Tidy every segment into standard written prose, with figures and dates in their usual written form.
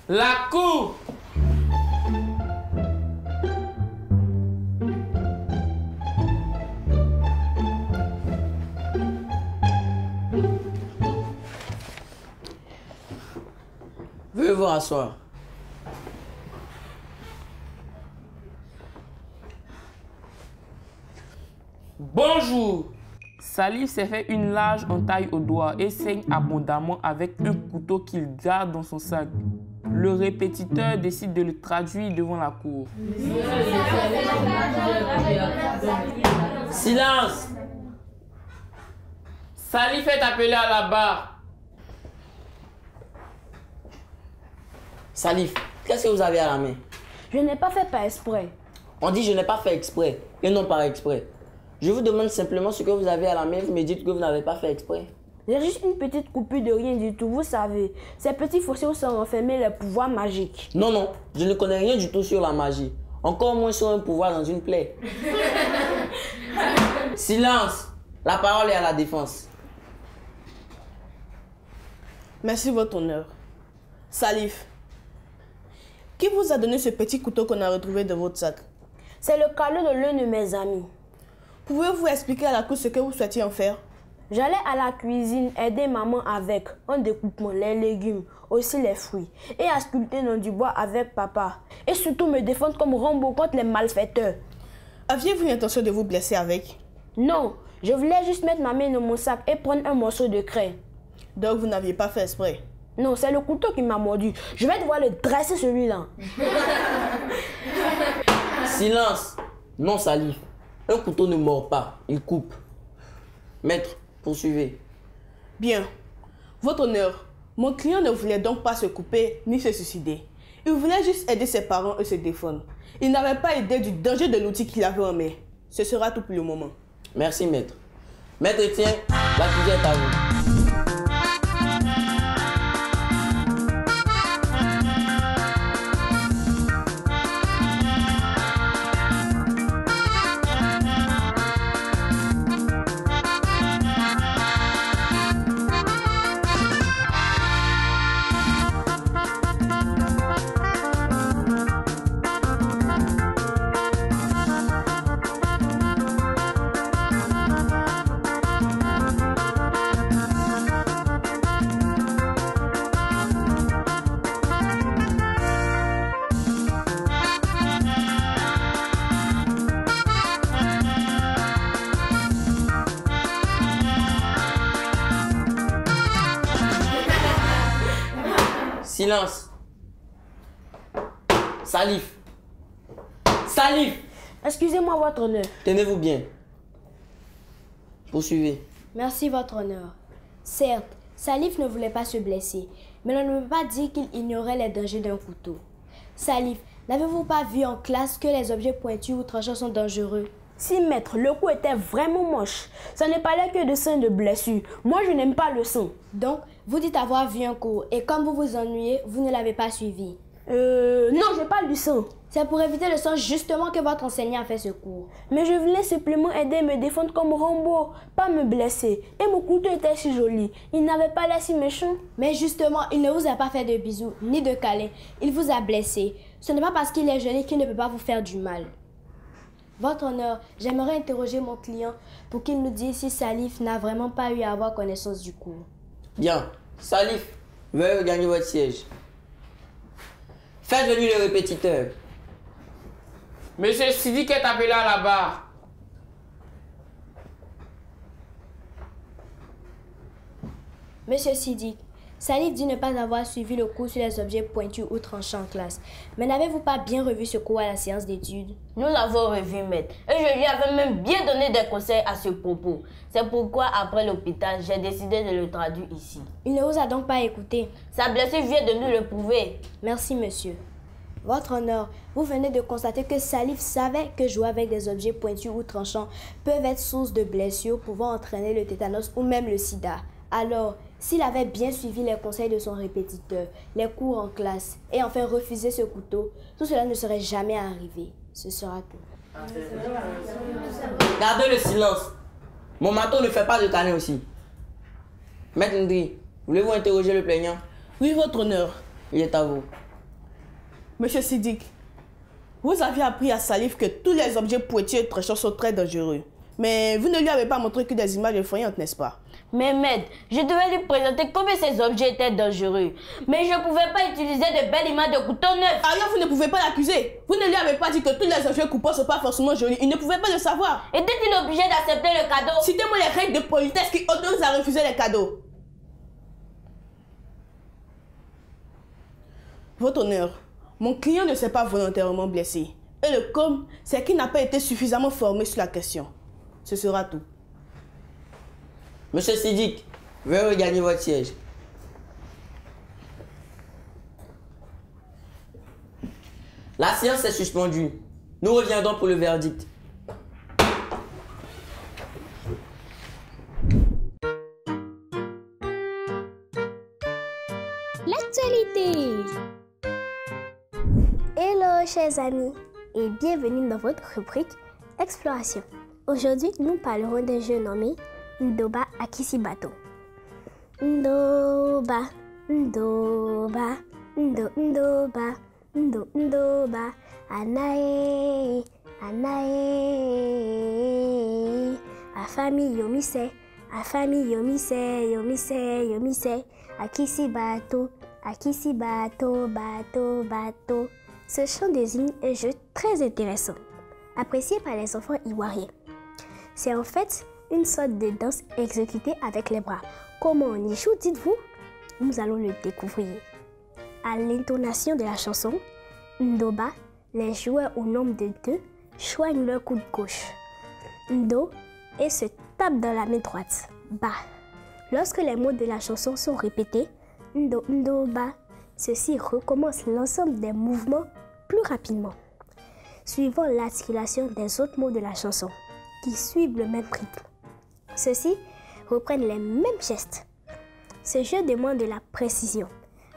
La cour. Veuillez vous rasseoir. Bonjour. Salif s'est fait une large entaille au doigt et saigne abondamment avec un couteau qu'il garde dans son sac. Le répétiteur décide de le traduire devant la cour. Silence! Salif est appelé à la barre. Salif, qu'est-ce que vous avez à la main? Je n'ai pas fait par exprès. On dit je n'ai pas fait exprès et non par exprès. Je vous demande simplement ce que vous avez à la main, vous me dites que vous n'avez pas fait exprès. J'ai juste une petite coupure de rien du tout, vous savez. Ces petits fossiles où sont renfermés les pouvoirs magiques. Non, non, je ne connais rien du tout sur la magie. Encore moins sur un pouvoir dans une plaie. Silence! La parole est à la défense. Merci, votre honneur. Salif, qui vous a donné ce petit couteau qu'on a retrouvé dans votre sac? C'est le cadeau de l'un de mes amis. Pouvez-vous expliquer à la cour ce que vous souhaitiez en faire? J'allais à la cuisine aider maman avec un découpement, les légumes, aussi les fruits, et à sculpter dans du bois avec papa. Et surtout me défendre comme Rambo contre les malfaiteurs. Aviez-vous l'intention de vous blesser avec? Non, je voulais juste mettre ma main dans mon sac et prendre un morceau de craie. Donc vous n'aviez pas fait exprès? Non, c'est le couteau qui m'a mordu. Je vais devoir le dresser celui-là. Silence! Non, Salif. Un couteau ne mord pas, il coupe. Maître, poursuivez. Bien. Votre honneur, mon client ne voulait donc pas se couper ni se suicider. Il voulait juste aider ses parents et se défendre. Il n'avait pas idée du danger de l'outil qu'il avait en main. Ce sera tout pour le moment. Merci, maître. Maître Etienne, l'accusé est à vous. Silence. Salif. Salif. Excusez-moi, votre honneur. Tenez-vous bien. Poursuivez. Merci, votre honneur. Certes, Salif ne voulait pas se blesser, mais on ne peut pas dire qu'il ignorait les dangers d'un couteau. Salif, n'avez-vous pas vu en classe que les objets pointus ou tranchants sont dangereux? Si, maître, le coup était vraiment moche. Ça ne parlait que de sang et de blessures. Moi, je n'aime pas le sang. Donc, vous dites avoir vu un cours et comme vous vous ennuyez, vous ne l'avez pas suivi. Non, je parle du sang. C'est pour éviter le sang justement que votre enseignant a fait ce cours. Mais je voulais simplement aider et me défendre comme Rambo, pas me blesser. Et mon couteau était si joli. Il n'avait pas l'air si méchant. Mais justement, il ne vous a pas fait de bisous ni de câlins. Il vous a blessé. Ce n'est pas parce qu'il est joli qu'il ne peut pas vous faire du mal. Votre honneur, j'aimerais interroger mon client pour qu'il nous dise si Salif n'a vraiment pas eu à avoir connaissance du cours. Bien. Salif, veuillez regagner votre siège. Faites venir le répétiteur. Monsieur Sidik est appelé à la barre. Monsieur Sidik, Salif dit ne pas avoir suivi le cours sur les objets pointus ou tranchants en classe. Mais n'avez-vous pas bien revu ce cours à la séance d'études? Nous l'avons revu, maître. Et je lui avais même bien donné des conseils à ce propos. C'est pourquoi, après l'hôpital, j'ai décidé de le traduire ici. Il ne vous a donc pas écouté? Sa blessure vient de nous le prouver. Merci, monsieur. Votre honneur, vous venez de constater que Salif savait que jouer avec des objets pointus ou tranchants peuvent être source de blessures pouvant entraîner le tétanos ou même le sida. Alors, s'il avait bien suivi les conseils de son répétiteur, les cours en classe et enfin refusé ce couteau, tout cela ne serait jamais arrivé. Ce sera tout. Gardez le silence. Mon marteau ne fait pas de câlin aussi. Maître Ndri, voulez-vous interroger le plaignant? Oui, votre honneur. Il est à vous. Monsieur Sidik, vous aviez appris à Salif que tous les objets pointus et tranchants sont très dangereux. Mais vous ne lui avez pas montré que des images effrayantes, n'est-ce pas? Mais maître, je devais lui présenter combien ces objets étaient dangereux. Mais je ne pouvais pas utiliser de belles images de couteau neuf. Alors vous ne pouvez pas l'accuser. Vous ne lui avez pas dit que tous les objets coupants ne sont pas forcément jolis. Il ne pouvait pas le savoir. Était-il obligé d'accepter le cadeau? Citez-moi les règles de politesse qui autorisent à refuser les cadeaux. Votre honneur, mon client ne s'est pas volontairement blessé. Et le com, c'est qu'il n'a pas été suffisamment formé sur la question. Ce sera tout. Monsieur Sidik, veuillez regagner votre siège. La séance est suspendue. Nous reviendrons pour le verdict. L'actualité. Hello chers amis et bienvenue dans votre rubrique Exploration. Aujourd'hui, nous parlerons d'un jeu nommé Ndoba Akisibato. Ndoba, Ndoba, Ndoba, Ndoba, Anae, Anae. Afami yomise, Afami yomise, yomise, yomise. Akisibato, Akisibato, bato, bato. Ce chant désigne un jeu très intéressant, apprécié par les enfants ivoiriens. C'est en fait une sorte de danse exécutée avec les bras. Comment on y joue, dites-vous? Nous allons le découvrir. À l'intonation de la chanson, Ndoba, les joueurs au nombre de 2 joignent leur coude gauche, Ndo, et se tapent dans la main droite, Ba. Lorsque les mots de la chanson sont répétés, Ndo, Ndoba, ceci recommence l'ensemble des mouvements plus rapidement, suivant l'articulation des autres mots de la chanson, qui suivent le même rythme. Ceux-ci reprennent les mêmes gestes. Ce jeu demande de la précision,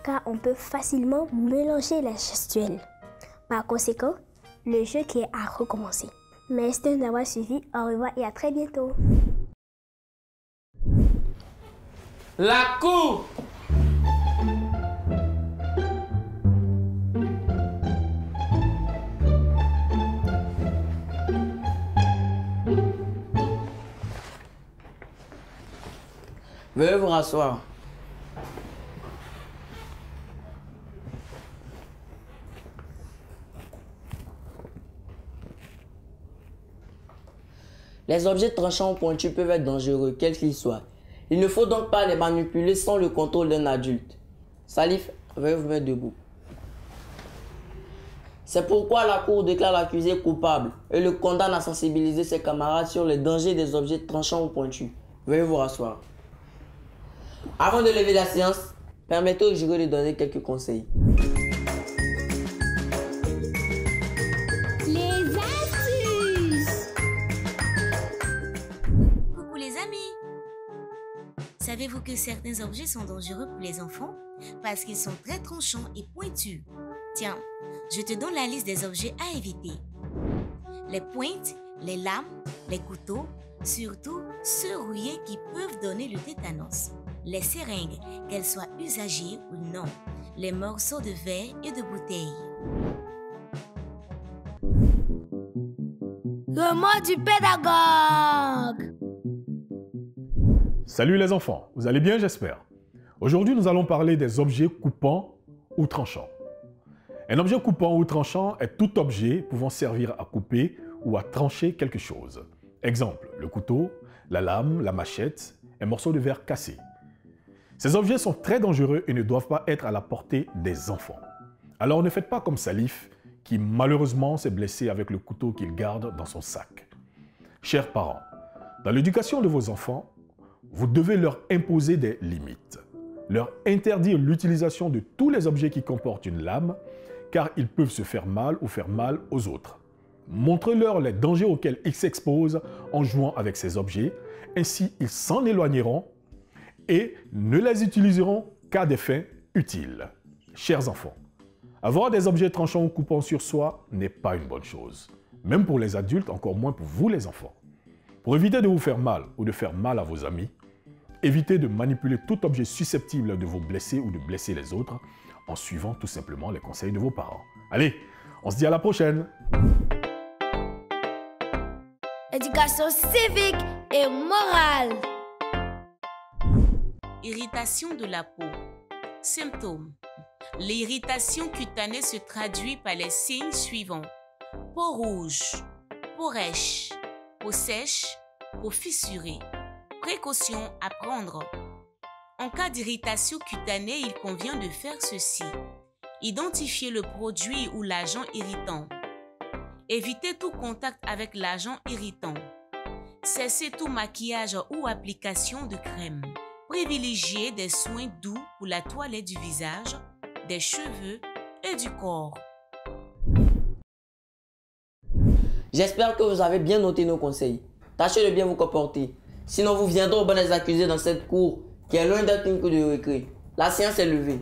car on peut facilement mélanger les gestuels. Par conséquent, le jeu qui est à recommencer. Merci d'avoir suivi, au revoir et à très bientôt. La cour. Veuillez vous rasseoir. Les objets tranchants ou pointus peuvent être dangereux, quels qu'ils soient. Il ne faut donc pas les manipuler sans le contrôle d'un adulte. Salif, veuillez vous mettre debout. C'est pourquoi la cour déclare l'accusé coupable et le condamne à sensibiliser ses camarades sur les dangers des objets tranchants ou pointus. Veuillez vous rasseoir. Avant de lever la séance, permettez au jury de donner quelques conseils. Les astuces. Coucou les amis! Savez-vous que certains objets sont dangereux pour les enfants parce qu'ils sont très tranchants et pointus? Tiens, je te donne la liste des objets à éviter. Les pointes, les lames, les couteaux, surtout ceux rouillés qui peuvent donner le tétanos. Les seringues, qu'elles soient usagées ou non. Les morceaux de verre et de bouteilles. Le mot du pédagogue. Salut les enfants, vous allez bien j'espère. Aujourd'hui nous allons parler des objets coupants ou tranchants. Un objet coupant ou tranchant est tout objet pouvant servir à couper ou à trancher quelque chose. Exemple, le couteau, la lame, la machette, un morceau de verre cassé. Ces objets sont très dangereux et ne doivent pas être à la portée des enfants. Alors ne faites pas comme Salif, qui malheureusement s'est blessé avec le couteau qu'il garde dans son sac. Chers parents, dans l'éducation de vos enfants, vous devez leur imposer des limites. Leur interdire l'utilisation de tous les objets qui comportent une lame, car ils peuvent se faire mal ou faire mal aux autres. Montrez-leur les dangers auxquels ils s'exposent en jouant avec ces objets, ainsi ils s'en éloigneront et ne les utiliseront qu'à des fins utiles. Chers enfants, avoir des objets tranchants ou coupants sur soi n'est pas une bonne chose. Même pour les adultes, encore moins pour vous les enfants. Pour éviter de vous faire mal ou de faire mal à vos amis, évitez de manipuler tout objet susceptible de vous blesser ou de blesser les autres en suivant tout simplement les conseils de vos parents. Allez, on se dit à la prochaine! Éducation civique et morale. Irritation de la peau. Symptômes. L'irritation cutanée se traduit par les signes suivants. Peau rouge, peau rêche, peau sèche, peau fissurée. Précautions à prendre. En cas d'irritation cutanée, il convient de faire ceci. Identifier le produit ou l'agent irritant. Éviter tout contact avec l'agent irritant. Cesser tout maquillage ou application de crème. Privilégier des soins doux pour la toilette du visage, des cheveux et du corps. J'espère que vous avez bien noté nos conseils. Tâchez de bien vous comporter. Sinon, vous viendrez aux bonnes accusés dans cette cour qui est loin d'être une cour de récré. La séance est levée.